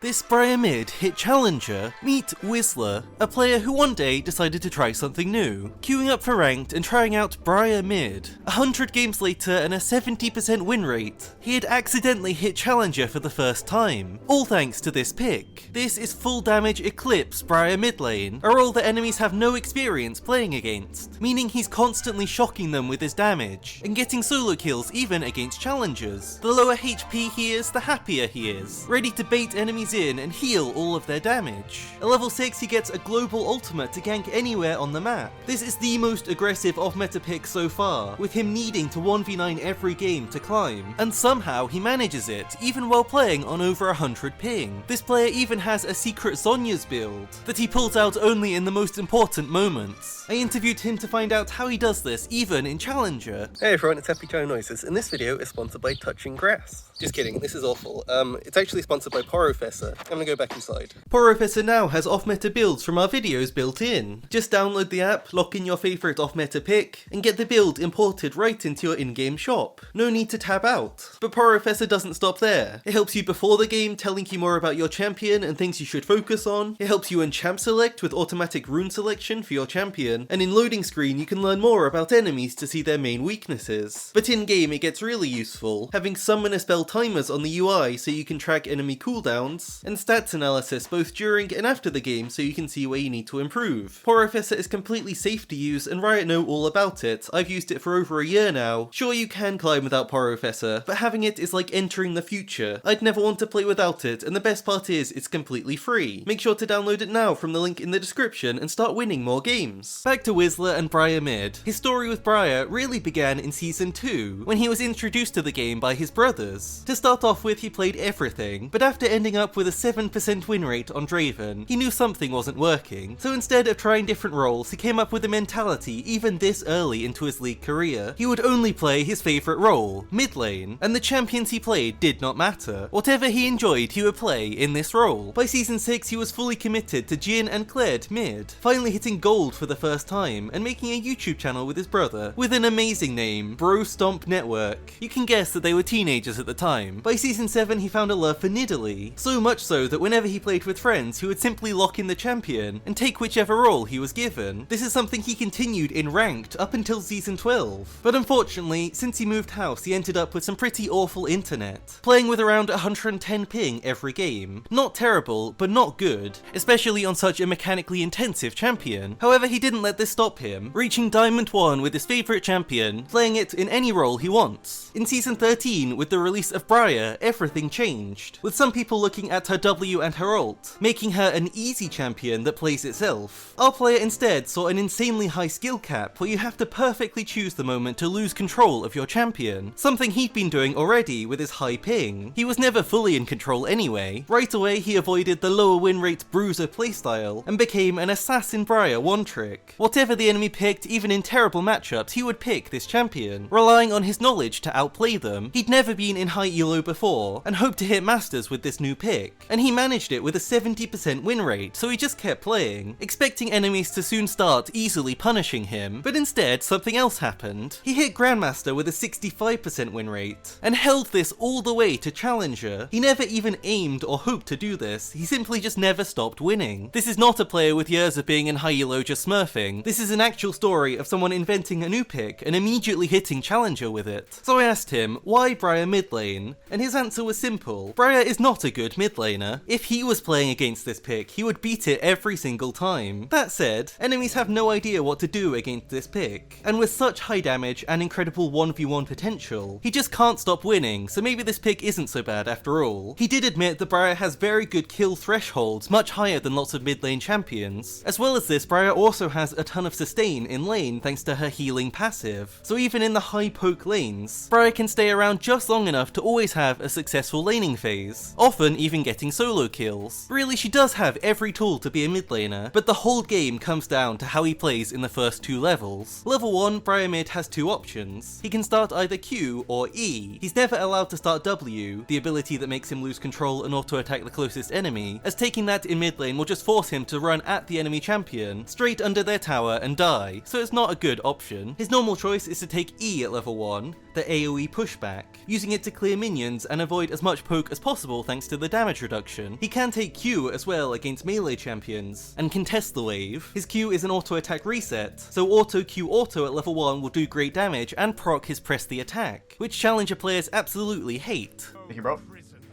This Briar Mid hit challenger, meet Wisla, a player who one day decided to try something new, queuing up for ranked and trying out Briar Mid. 100 games later and a 70% win rate, he had accidentally hit challenger for the first time, all thanks to this pick. This is full damage ECLIPSE Briar mid lane, a role that enemies have no experience playing against, meaning he's constantly shocking them with his damage, and getting solo kills even against challengers. The lower HP he is, the happier he is, ready to bait enemies in and heal all of their damage. At level 6 he gets a global ultimate to gank anywhere on the map. This is the most aggressive off-meta pick so far, with him needing to 1v9 every game to climb, and somehow he manages it, even while playing on over 100 ping. This player even has a secret ZHONYAS build that he pulls out only in the most important moments. I interviewed him to find out how he does this even in Challenger. Hey everyone, it's HappyChimeNoises, and this video is sponsored by Touching Grass. Just kidding, this is awful. It's actually sponsored by Porofessor. I'm gonna go back inside. Porofessor now has off-meta builds from our videos built in. Just download the app, lock in your favourite off-meta pick, and get the build imported right into your in-game shop. No need to tab out. But Porofessor doesn't stop there. It helps you before the game, telling you more about your champion and things you should focus on. It helps you in champ select with automatic rune selection for your champion, and in loading screen you can learn more about enemies to see their main weaknesses. But in-game it gets really useful, having summon a spell timers on the UI so you can track enemy cooldowns, and stats analysis both during and after the game so you can see where you need to improve. Porofessor is completely safe to use and Riot know all about it. I've used it for over a year now. Sure, you can climb without Porofessor, but having it is like entering the future. I'd never want to play without it, and the best part is it's completely free. Make sure to download it now from the link in the description and start winning more games. Back to Wisla and Briar Mid. His story with Briar really began in Season 2, when he was introduced to the game by his brothers. To start off with, he played everything, but after ending up with a 7% win rate on Draven, he knew something wasn't working, so instead of trying different roles, he came up with a mentality even this early into his league career. He would only play his favourite role, mid lane, and the champions he played did not matter. Whatever he enjoyed, he would play in this role. By Season 6, he was fully committed to Jhin and Kled mid, finally hitting gold for the first time, and making a YouTube channel with his brother, with an amazing name, Bro Stomp Network. You can guess that they were teenagers at the time. By Season 7 he found a love for Nidalee, so much so that whenever he played with friends he would simply lock in the champion and take whichever role he was given. This is something he continued in ranked up until Season 12. But unfortunately, since he moved house he ended up with some pretty awful internet, playing with around 110 ping every game. Not terrible, but not good, especially on such a mechanically intensive champion. However, he didn't let this stop him, reaching Diamond 1 with his favourite champion, playing it in any role he wants. In Season 13, with the release of Briar, everything changed, with some people looking at her W and her ult, making her an easy champion that plays itself. Our player instead saw an insanely high skill cap where you have to perfectly choose the moment to lose control of your champion, something he'd been doing already with his high ping. He was never fully in control anyway. Right away he avoided the lower win rate bruiser playstyle and became an assassin Briar one trick. Whatever the enemy picked, even in terrible matchups, he would pick this champion, relying on his knowledge to outplay them. He'd never been in high elo before, and hoped to hit masters with this new pick, and he managed it with a 70% win rate, so he just kept playing, expecting enemies to soon start easily punishing him. But instead, something else happened. He hit Grandmaster with a 65% win rate, and held this all the way to Challenger. He never even aimed or hoped to do this, he simply just never stopped winning. This is not a player with years of being in high elo just smurfing. This is an actual story of someone inventing a new pick and immediately hitting Challenger with it. So I asked him, why Briar mid lane? And his answer was simple. Briar is not a good mid laner. If he was playing against this pick, he would beat it every single time. That said, enemies have no idea what to do against this pick, and with such high damage and incredible 1v1 potential, he just can't stop winning, so maybe this pick isn't so bad after all. He did admit that Briar has very good kill thresholds, much higher than lots of mid lane champions. As well as this, Briar also has a ton of sustain in lane thanks to her healing passive, so even in the high poke lanes, Briar can stay around just long enough to always have a successful laning phase, often even getting solo kills. Really, she does have every tool to be a mid laner, but the whole game comes down to how he plays in the first two levels. Level 1, Briar Mid has two options. He can start either Q or E. He's never allowed to start W, the ability that makes him lose control and auto-attack the closest enemy, as taking that in mid lane will just force him to run at the enemy champion, straight under their tower and die, so it's not a good option. His normal choice is to take E at level 1, the AoE pushback, using it to clear minions and avoid as much poke as possible thanks to the damage damage reduction. He can take Q as well against melee champions, and contest the wave. His Q is an auto attack reset, so auto Q auto at level 1 will do great damage and proc his press the attack, which challenger players absolutely hate. Thank you, bro.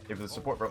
Give it the support, bro.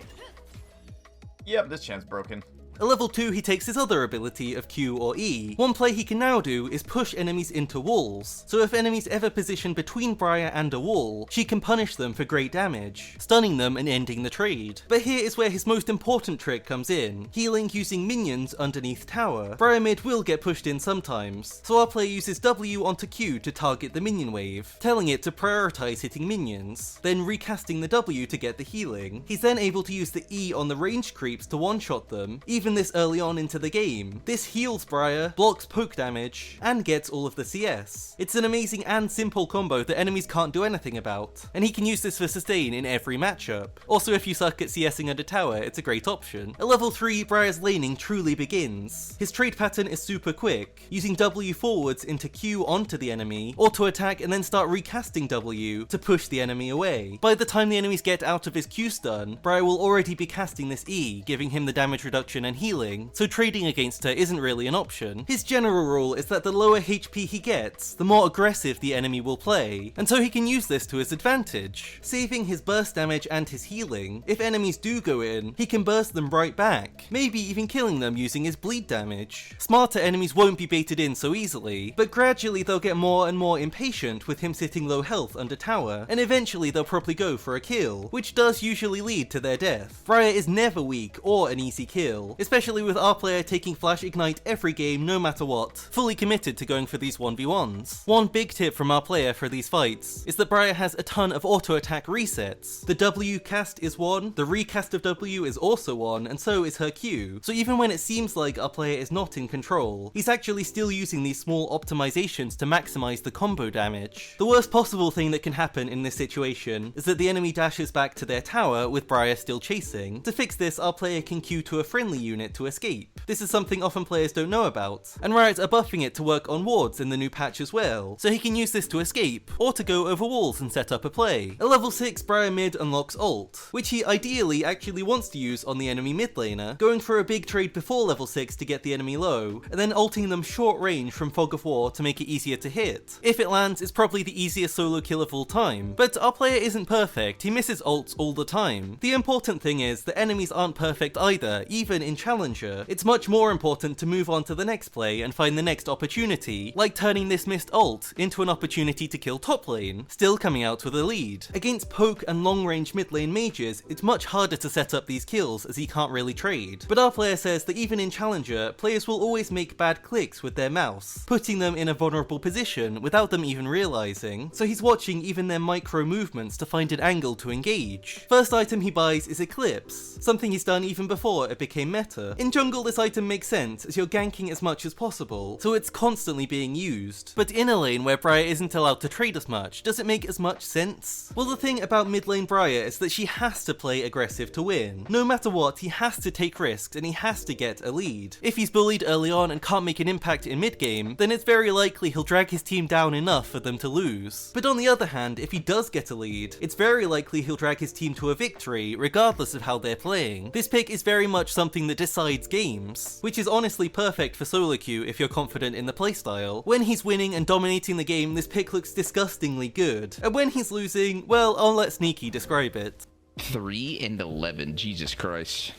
Yep, this chan's broken. At level 2 he takes his other ability of Q or E. One play he can now do is push enemies into walls, so if enemies ever position between Briar and a wall, she can punish them for great damage, stunning them and ending the trade. But here is where his most important trick comes in, healing using minions underneath tower. Briar Mid will get pushed in sometimes, so our player uses W onto Q to target the minion wave, telling it to prioritize hitting minions, then recasting the W to get the healing. He's then able to use the E on the ranged creeps to one-shot them, even this early on into the game. This heals Briar, blocks poke damage, and gets all of the CS. It's an amazing and simple combo that enemies can't do anything about, and he can use this for sustain in every matchup. Also, if you suck at CSing under tower, it's a great option. At level 3, Briar's laning truly begins. His trade pattern is super quick, using W forwards into Q onto the enemy, auto attack and then start recasting W to push the enemy away. By the time the enemies get out of his Q stun, Briar will already be casting this E, giving him the damage reduction and healing, so trading against her isn't really an option. His general rule is that the lower HP he gets, the more aggressive the enemy will play, and so he can use this to his advantage. Saving his burst damage and his healing, if enemies do go in, he can burst them right back, maybe even killing them using his bleed damage. Smarter enemies won't be baited in so easily, but gradually they'll get more and more impatient with him sitting low health under tower, and eventually they'll probably go for a kill, which does usually lead to their death. Briar is never weak or an easy kill, especially with our player taking Flash Ignite every game no matter what, fully committed to going for these 1v1s. One big tip from our player for these fights is that Briar has a ton of auto attack resets. The W cast is one, the recast of W is also one, and so is her Q. So even when it seems like our player is not in control, he's actually still using these small optimizations to maximize the combo damage. The worst possible thing that can happen in this situation is that the enemy dashes back to their tower with Briar still chasing. To fix this, our player can Q to a friendly unit to escape. This is something often players don't know about, and Riot are buffing it to work on wards in the new patch as well, so he can use this to escape, or to go over walls and set up a play. At level 6, Briar Mid unlocks ult, which he ideally actually wants to use on the enemy mid laner, going for a big trade before level 6 to get the enemy low, and then ulting them short range from Fog of War to make it easier to hit. If it lands, it's probably the easiest solo kill of all time, but our player isn't perfect, he misses ults all the time. The important thing is that enemies aren't perfect either, even in Challenger. It's much more important to move on to the next play and find the next opportunity, like turning this missed ult into an opportunity to kill top lane, still coming out with a lead. Against poke and long range mid lane mages, it's much harder to set up these kills as he can't really trade. But our player says that even in Challenger, players will always make bad clicks with their mouse, putting them in a vulnerable position without them even realizing, so he's watching even their micro movements to find an angle to engage. First item he buys is ECLIPSE, something he's done even before it became meta. In jungle this item makes sense as you're ganking as much as possible, so it's constantly being used. But in a lane where Briar isn't allowed to trade as much, does it make as much sense? Well, the thing about mid lane Briar is that she has to play aggressive to win. No matter what, he has to take risks and he has to get a lead. If he's bullied early on and can't make an impact in mid game, then it's very likely he'll drag his team down enough for them to lose. But on the other hand, if he does get a lead, it's very likely he'll drag his team to a victory regardless of how they're playing. This pick is very much something that decides games, which is honestly perfect for solo queue if you're confident in the playstyle. When he's winning and dominating the game, this pick looks disgustingly good, and when he's losing, well, I'll let Sneaky describe it. 3 and 11, Jesus Christ.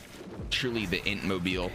Truly the int mobile.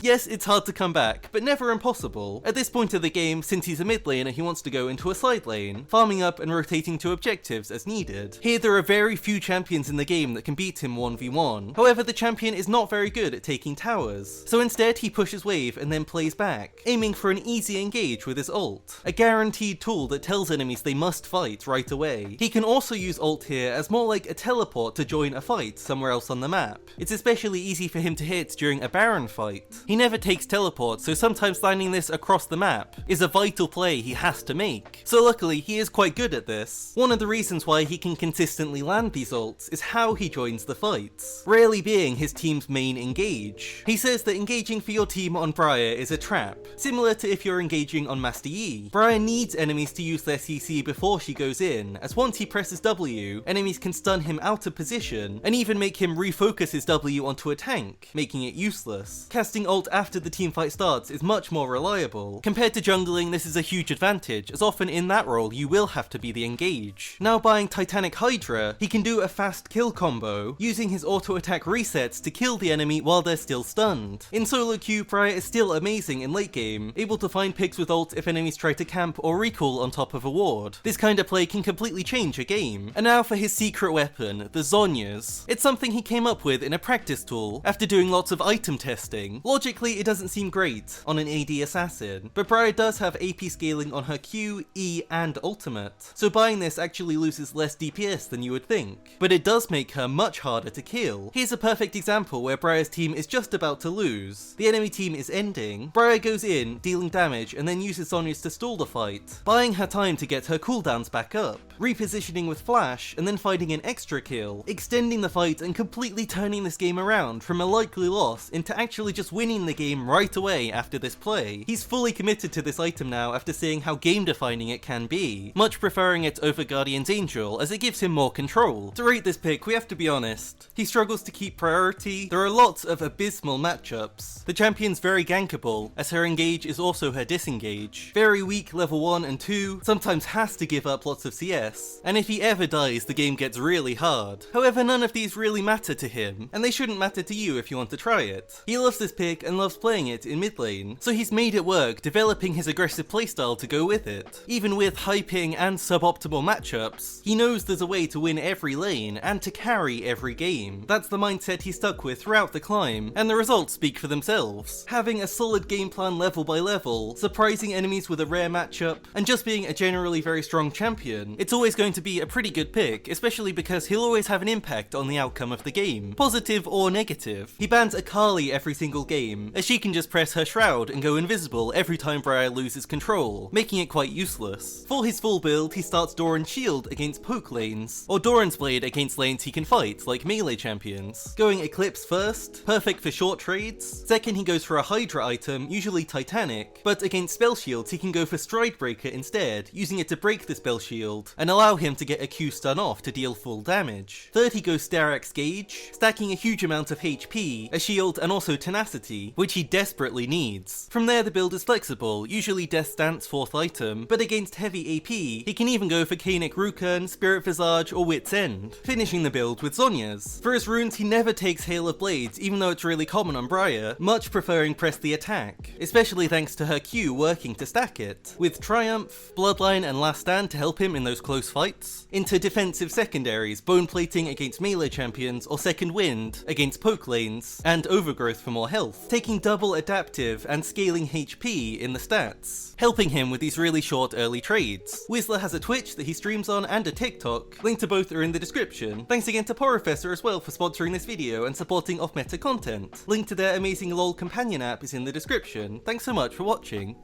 Yes, it's hard to come back, but never impossible. At this point of the game, since he's a mid laner, he wants to go into a side lane, farming up and rotating to objectives as needed. Here there are very few champions in the game that can beat him 1v1. However, the champion is not very good at taking towers, so instead he pushes wave and then plays back, aiming for an easy engage with his ult, a guaranteed tool that tells enemies they must fight right away. He can also use ult here as more like a teleport to join a fight somewhere else on the map. It's especially easy for him to hit during a Baron fight. He never takes teleports, so sometimes landing this across the map is a vital play he has to make. So luckily, he is quite good at this. One of the reasons why he can consistently land these ults is how he joins the fights, rarely being his team's main engage. He says that engaging for your team on Briar is a trap, similar to if you're engaging on Master Yi. Briar needs enemies to use their CC before she goes in, as once he presses W, enemies can stun him out of position, and even make him refocus his W onto a tank, making it useless. Casting ult after the teamfight starts is much more reliable. Compared to jungling, this is a huge advantage, as often in that role you will have to be the engage. Now buying Titanic Hydra, he can do a fast kill combo, using his auto attack resets to kill the enemy while they're still stunned. In solo queue, Briar is still amazing in late game, able to find picks with ult if enemies try to camp or recall on top of a ward. This kind of play can completely change a game. And now for his secret weapon, the ZHONYAS. It's something he came up with in a practice tool after doing lots of item testing. Logically, it doesn't seem great on an AD assassin, but Briar does have AP scaling on her Q, E, and ultimate, so buying this actually loses less DPS than you would think, but it does make her much harder to kill. Here's a perfect example where Briar's team is just about to lose. The enemy team is ending, Briar goes in, dealing damage, and then uses ZHONYAS to stall the fight, buying her time to get her cooldowns back up, repositioning with flash, and then finding an extra kill, extending the fight and completely turning this game around from a likely loss into actually just winning the game right away after this play. He's fully committed to this item now after seeing how game-defining it can be, much preferring it over Guardian's Angel as it gives him more control. To rate this pick, we have to be honest. He struggles to keep priority, there are lots of abysmal matchups. The champion's very gankable, as her engage is also her disengage. Very weak level 1 and 2, sometimes has to give up lots of CS, and if he ever dies, the game gets really hard. However, none of these really matter to him, and they shouldn't matter to you if you want to try it. He loves this pick and loves playing it in mid lane, so he's made it work, developing his aggressive playstyle to go with it. Even with high ping and suboptimal matchups, he knows there's a way to win every lane and to carry every game. That's the mindset he stuck with throughout the climb, and the results speak for themselves. Having a solid game plan level by level, surprising enemies with a rare matchup, and just being a generally very strong champion, it's always going to be a pretty good pick, especially because he'll always have an impact on the outcome of the game, positive or negative. He bans Akali every single game, as she can just press her shroud and go invisible every time Briar loses control, making it quite useless. For his full build, he starts Doran's shield against poke lanes, or Doran's blade against lanes he can fight, like melee champions. Going Eclipse first, perfect for short trades. Second, he goes for a Hydra item, usually Titanic, but against spell shields he can go for Stridebreaker instead, using it to break the spell shield, and allow him to get a Q stun off to deal full damage. Third, he goes Starax Gauge, stacking a huge amount of HP, a shield, and also tenacity, which he desperately needs. From there, the build is flexible, usually Death Stance 4th item, but against heavy AP, he can even go for Kainic Rukun, Spirit Visage, or Wit's End, finishing the build with ZHONYAS. For his runes, he never takes Hail of Blades, even though it's really common on Briar, much preferring Press the Attack, especially thanks to her Q working to stack it, with Triumph, Bloodline, and Last Stand to help him in those close fights, into defensive secondaries, Bone Plating against melee champions, or Second Wind against poke lanes, and Overgrowth for more health, taking double adaptive and scaling HP in the stats, helping him with these really short early trades. Wisla has a Twitch that he streams on and a TikTok, link to both are in the description. Thanks again to Porofessor as well for sponsoring this video and supporting off-meta content. Link to their amazing LOL companion app is in the description. Thanks so much for watching.